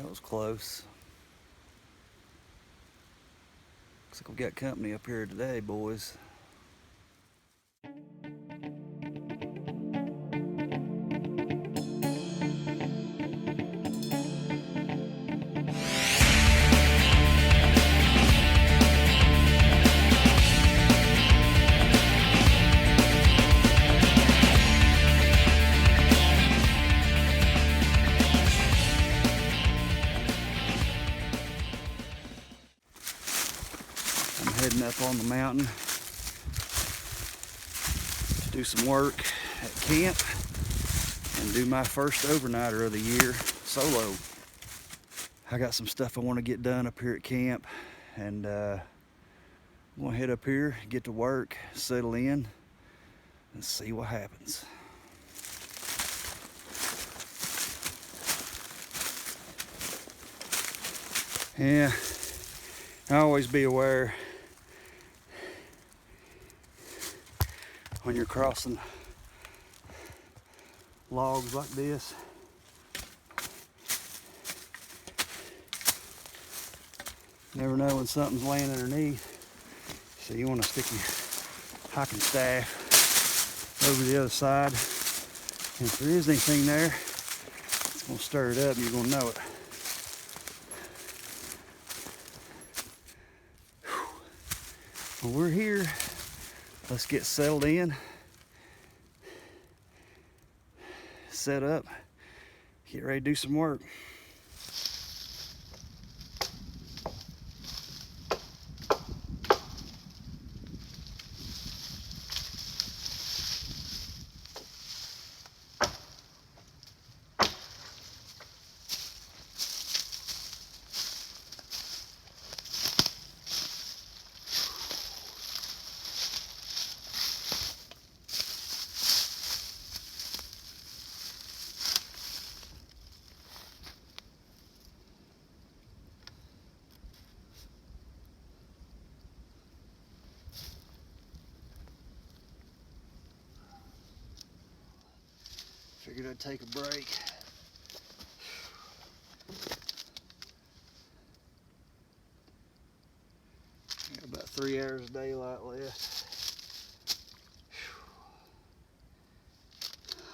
That was close. Looks like we got company up here today, boys. Heading up on the mountain to do some work at camp and do my first overnighter of the year solo. I got some stuff I want to get done up here at camp, and I'm gonna head up here, get to work, settle in, and see what happens. Yeah, I always be aware when you're crossing logs like this. Never know when something's laying underneath, so you want to stick your hiking staff over the other side, and if there is anything there, it's going to stir it up and you're going to know it. Well, we're here. Let's get settled in, set up, get ready to do some work. Figured I'd take a break. Got about 3 hours of daylight left.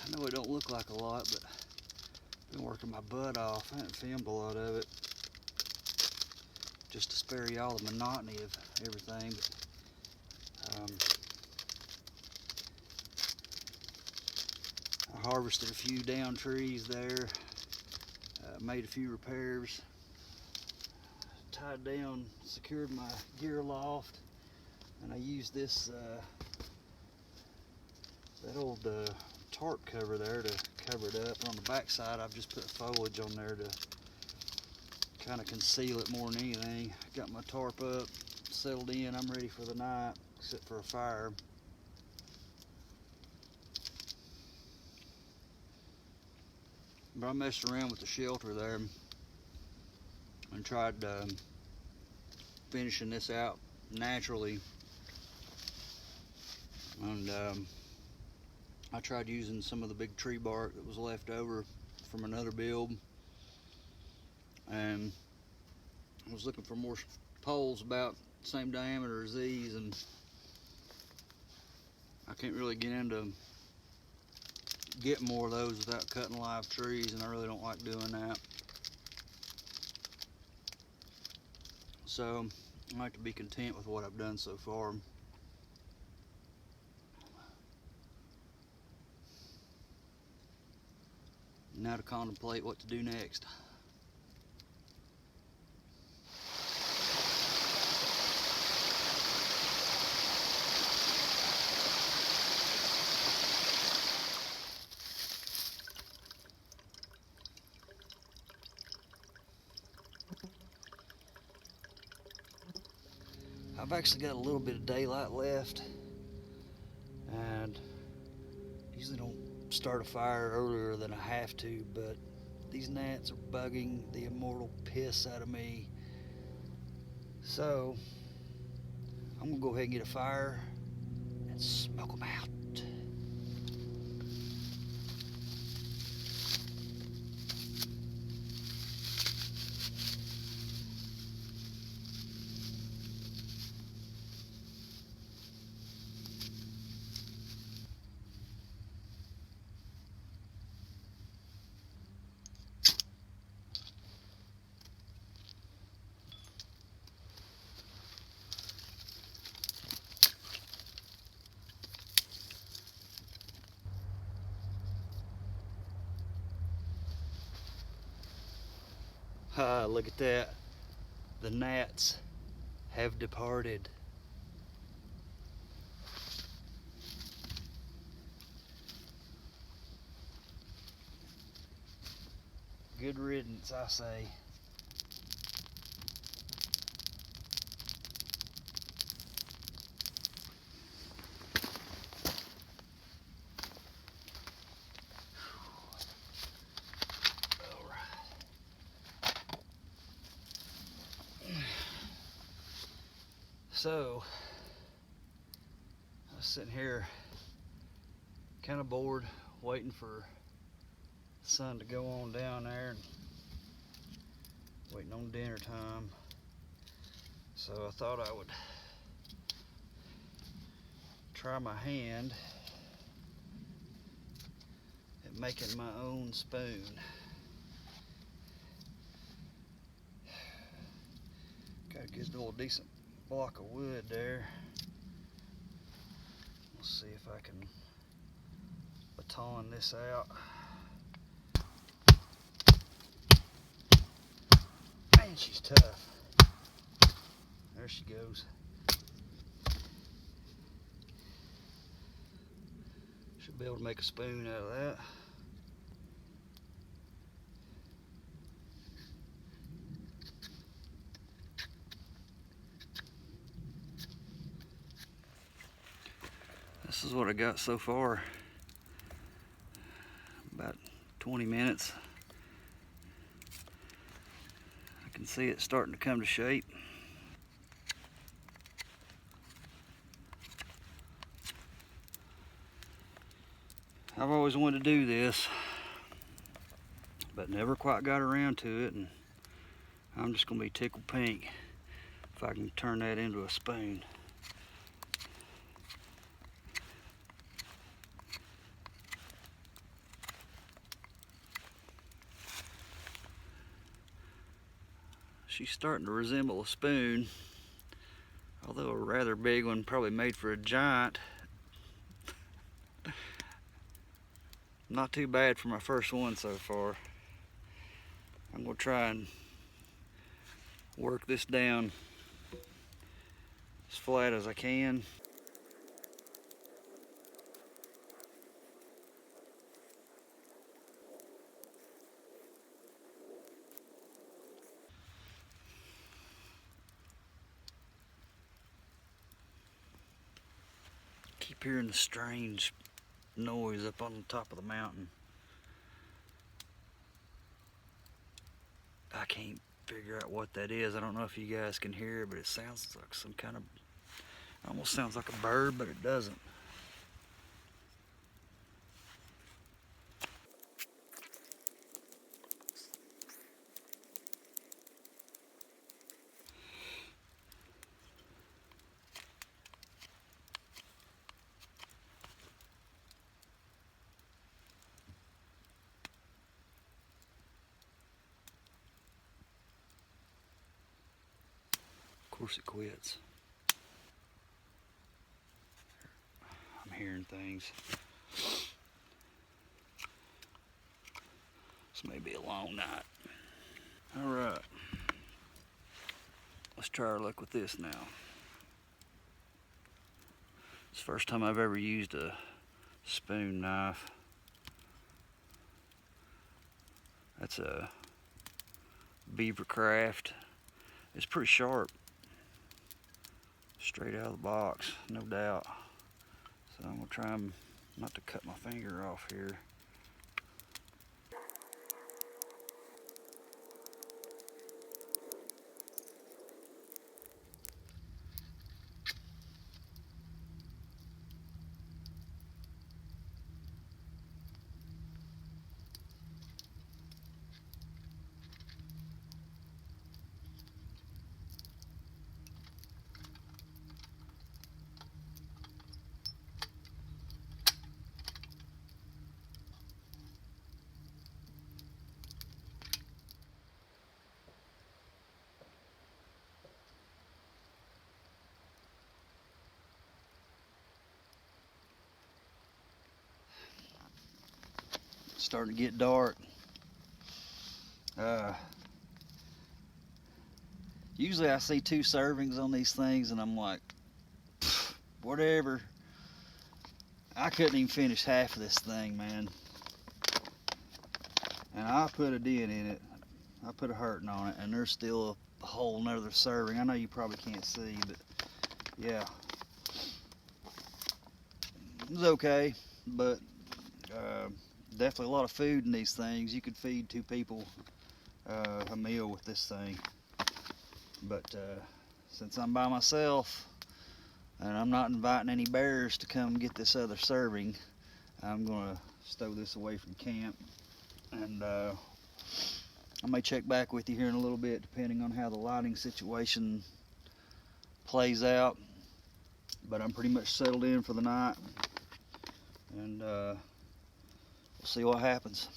I know it don't look like a lot, but I've been working my butt off. I haven't filmed a lot of it, just to spare y'all the monotony of everything. But, I harvested a few down trees there, made a few repairs, tied down, secured my gear loft, and I used this that old tarp cover there to cover it up. And on the back side, I've just put foliage on there to kind of conceal it more than anything. Got my tarp up, settled in. I'm ready for the night, except for a fire. But I messed around with the shelter there and tried finishing this out naturally. And I tried using some of the big tree bark that was left over from another build. And I was looking for more poles about the same diameter as these, and I can't really get into get more of those without cutting live trees, and I really don't like doing that. So I like to be content with what I've done so far. Now to contemplate what to do next. I've actually got a little bit of daylight left, and usually don't start a fire earlier than I have to, but these gnats are bugging the immortal piss out of me. So I'm gonna go ahead and get a fire and smoke them out. Look at that. The gnats have departed. Good riddance, I say. So, I was sitting here kind of bored, waiting for the sun to go on down there and waiting on dinner time. So I thought I would try my hand at making my own spoon. Got a good little decent block of wood there. We'll see if I can baton this out. Man, she's tough. There she goes. Should be able to make a spoon out of that. This is what I got so far. About 20 minutes. I can see it starting to come to shape. I've always wanted to do this, but never quite got around to it, and I'm just gonna be tickled pink if I can turn that into a spoon. She's starting to resemble a spoon, although a rather big one, probably made for a giant. Not too bad for my first one so far. I'm gonna try and work this down as flat as I can. Keep hearing the strange noise up on the top of the mountain. I can't figure out what that is. I don't know if you guys can hear it, but it sounds like some kind of, almost sounds like a bird, but it doesn't. Of course it quits. I'm hearing things. This may be a long night. All right, let's try our luck with this now. It's the first time I've ever used a spoon knife. That's a Beavercraft. It's pretty sharp. Straight out of the box, no doubt. So I'm gonna try not to cut my finger off here. It's starting to get dark. Usually I see 2 servings on these things and I'm like, whatever. I couldn't even finish half of this thing, man. And I put a dent in it. I put a hurting on it, and there's still a whole nother serving. I know you probably can't see, but yeah. It was okay, but definitely a lot of food in these things. You could feed 2 people a meal with this thing. But since I'm by myself, and I'm not inviting any bears to come get this other serving, I'm gonna stow this away from camp, and I may check back with you here in a little bit depending on how the lighting situation plays out. But I'm pretty much settled in for the night, and we'll see what happens.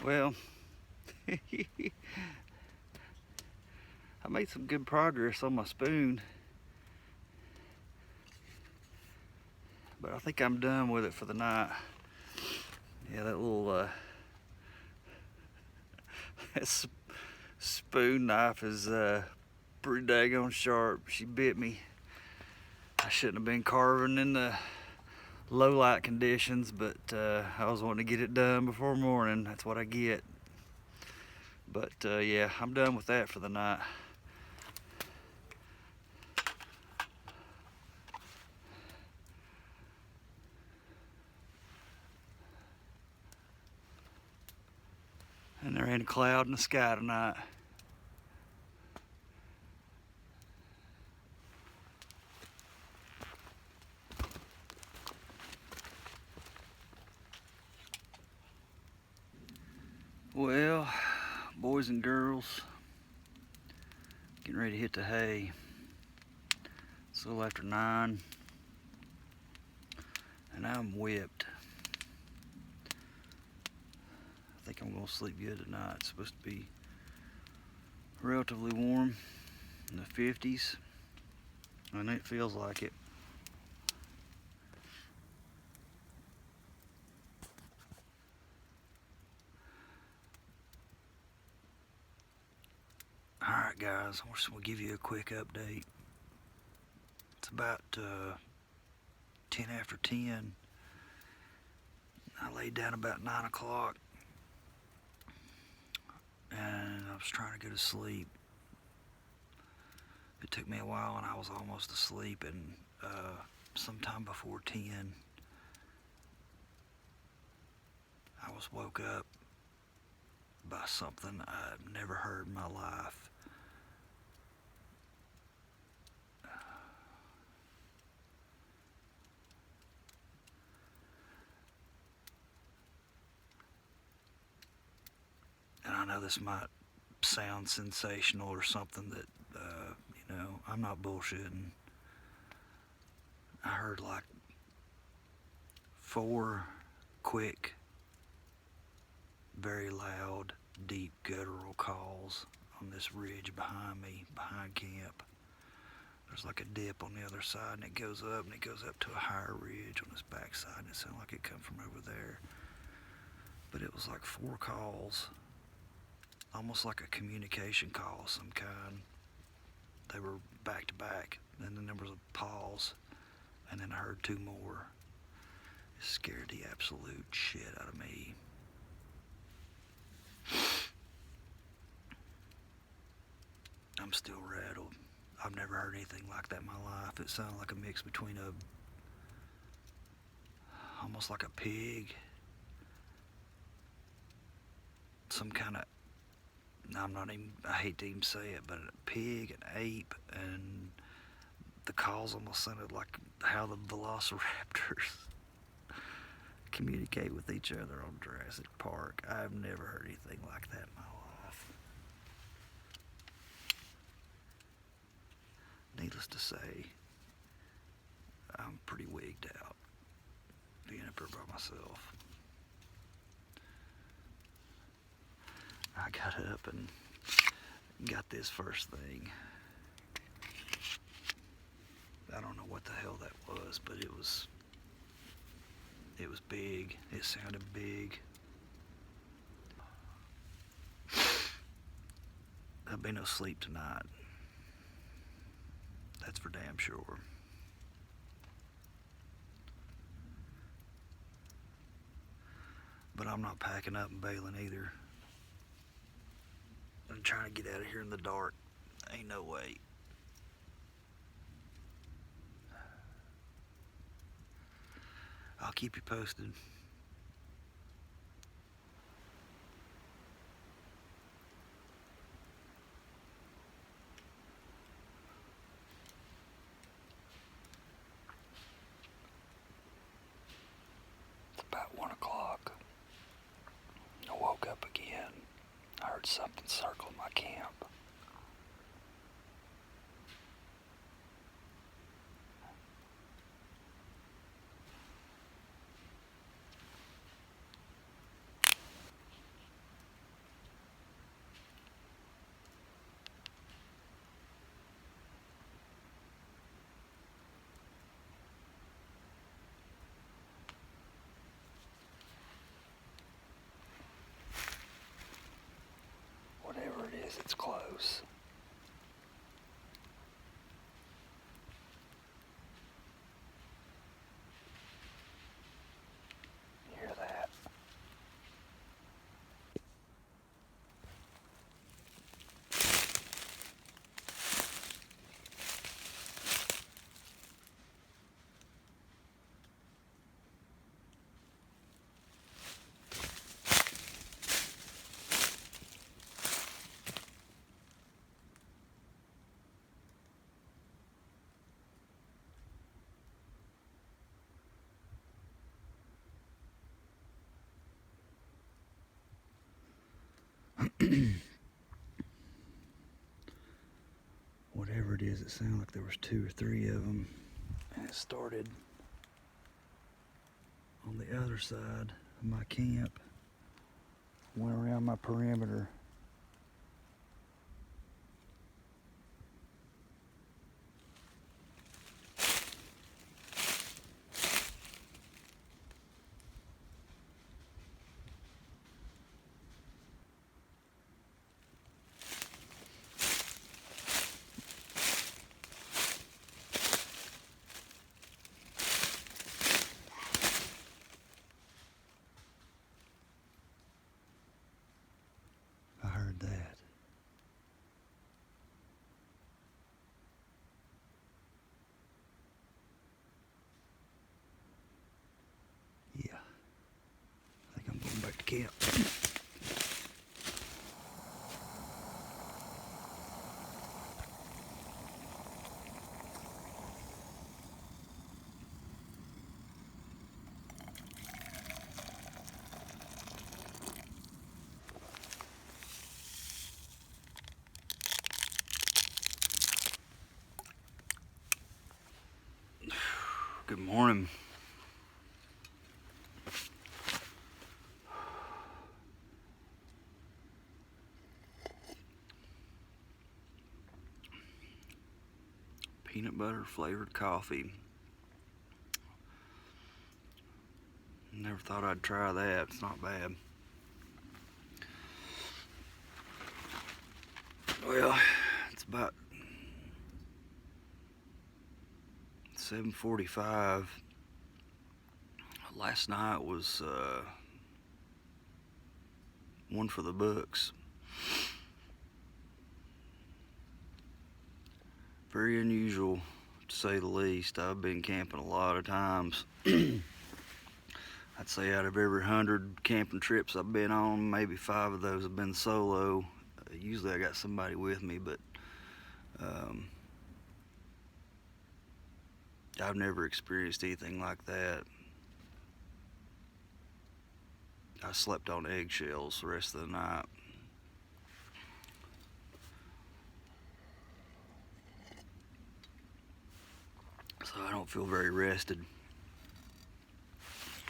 Well, I made some good progress on my spoon, but I think I'm done with it for the night. Yeah, that little that spoon knife is pretty daggone sharp. She bit me. I shouldn't have been carving in the low light conditions, but I was wanting to get it done before morning. That's what I get. But yeah, I'm done with that for the night. And there ain't a cloud in the sky tonight. Well, boys and girls, getting ready to hit the hay. It's a little after 9, and I'm whipped. I think I'm gonna sleep good tonight. It's supposed to be relatively warm, in the 50s, and it feels like it. Alright guys, I just want to give you a quick update. It's about 10 after 10. I laid down about 9 o'clock, and I was trying to go to sleep. It took me a while, and I was almost asleep, and sometime before 10, I was woke up by something I've never heard in my life. And I know this might sound sensational or something that, you know, I'm not bullshitting. I heard like 4 quick, very loud, deep guttural calls on this ridge behind me, behind camp. There's like a dip on the other side, and it goes up, and it goes up to a higher ridge on this backside, and it sounded like it come from over there. But it was like 4 calls, almost like a communication call of some kind. They were back to back, and then there was a pause, and then I heard 2 more. It scared the absolute shit out of me. I'm still rattled. I've never heard anything like that in my life. It sounded like a mix between almost like a pig, some kind of, I hate to even say it, but a pig, an ape, and the calls almost sounded like how the velociraptors communicate with each other on Jurassic Park. I've never heard anything like that in my life. Needless to say, I'm pretty wigged out being up here by myself. I got up and got this first thing. I don't know what the hell that was, but it was big. It sounded big. There'll be no sleep tonight. That's for damn sure. But I'm not packing up and bailing either. I'm trying to get out of here in the dark. Ain't no way. I'll keep you posted. It's about 1 o'clock. I woke up again. I heard something circling my camp. Whatever it is, it's close. You hear that? Whatever it is, it sounded like there was 2 or 3 of them, and it started on the other side of my camp, went around my perimeter. I heard that. Yeah. I think I'm going back to camp. Good morning. Peanut butter flavored coffee. Never thought I'd try that. It's not bad. Well, it's about 7:45. Last night was one for the books. Very unusual, to say the least. I've been camping a lot of times. I'd say out of every 100 camping trips I've been on, maybe 5 of those have been solo. Usually I got somebody with me, but I've never experienced anything like that. I slept on eggshells the rest of the night. So I don't feel very rested.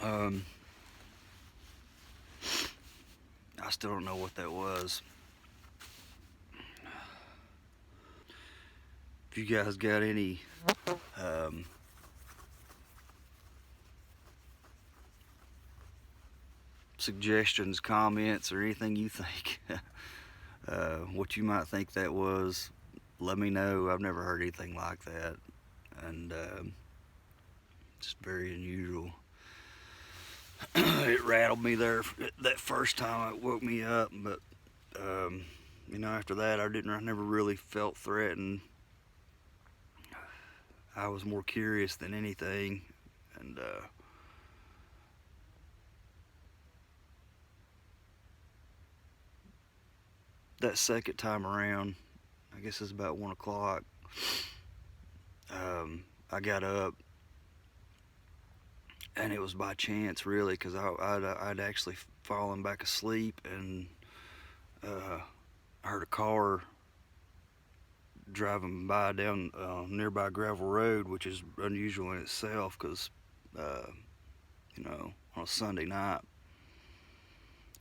I still don't know what that was. If you guys got any suggestions, comments, or anything you think What you might think that was, let me know. I've never heard anything like that, and it's very unusual. It rattled me there that first time. It woke me up, but you know, after that, I never really felt threatened. I was more curious than anything, and that second time around, I guess it's about 1 o'clock. I got up, and it was by chance, really, because I'd actually fallen back asleep, and I heard a car driving by down nearby gravel road, which is unusual in itself, because you know, on a Sunday night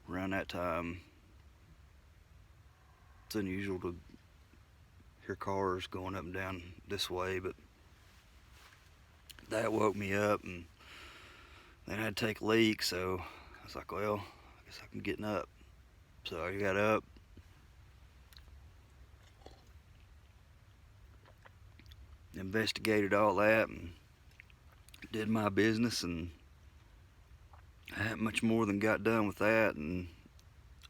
around that time, it's unusual to hear cars going up and down this way, but that woke me up, and then I had to take a leak, so I was like, well, I guess I'm getting up. So I got up, investigated all that, and did my business, and I hadn't much more than got done with that, and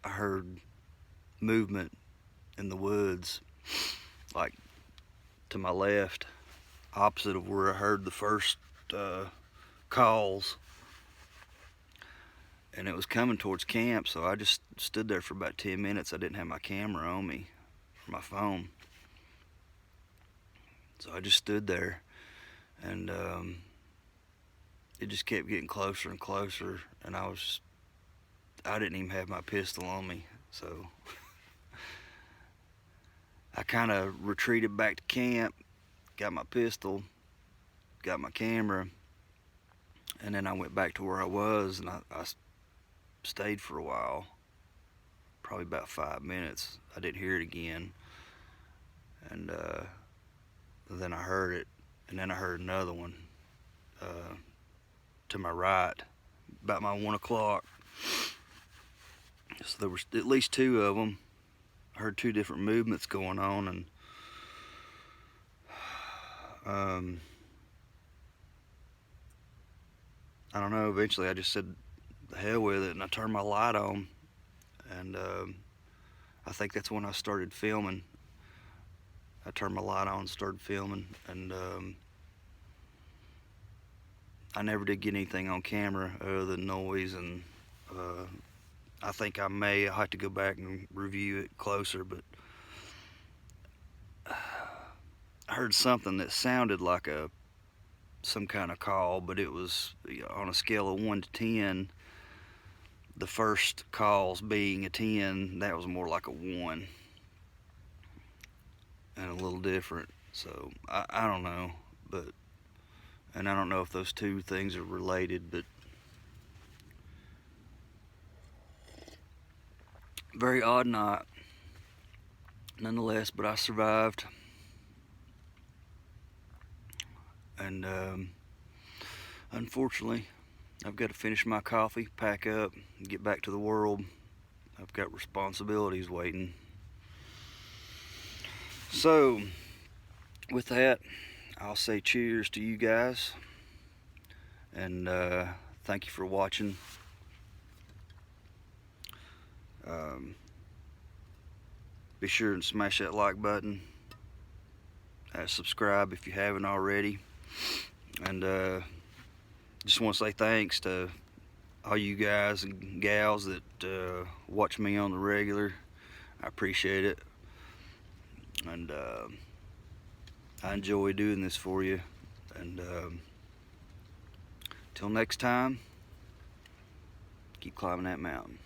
I heard movement in the woods, like to my left, opposite of where I heard the first calls, and it was coming towards camp. So I just stood there for about 10 minutes. I didn't have my camera on me, or my phone, so I just stood there, and it just kept getting closer and closer, and I didn't even have my pistol on me, so I kind of retreated back to camp, got my pistol, got my camera, and then I went back to where I was, and I stayed for a while, probably about 5 minutes. I didn't hear it again, and then I heard it, and then I heard another one to my right, about my 1 o'clock. So there was at least 2 of them. I heard 2 different movements going on, and I don't know, eventually I just said the hell with it, and I turned my light on, and I think that's when I started filming. I turned my light on and started filming, and I never did get anything on camera other than noise, and I think I'll have to go back and review it closer, but I heard something that sounded like some kind of call, but it was, on a scale of 1 to 10, the first calls being a 10, that was more like a 1, and a little different. So I don't know, and I don't know if those 2 things are related, but very odd night nonetheless. But I survived, and unfortunately I've got to finish my coffee, pack up, and get back to the world. I've got responsibilities waiting. So with that, I'll say cheers to you guys, and thank you for watching. Be sure and smash that like button, subscribe if you haven't already, and just want to say thanks to all you guys and gals that watch me on the regular. I appreciate it, and I enjoy doing this for you. And till next time, keep climbing that mountain.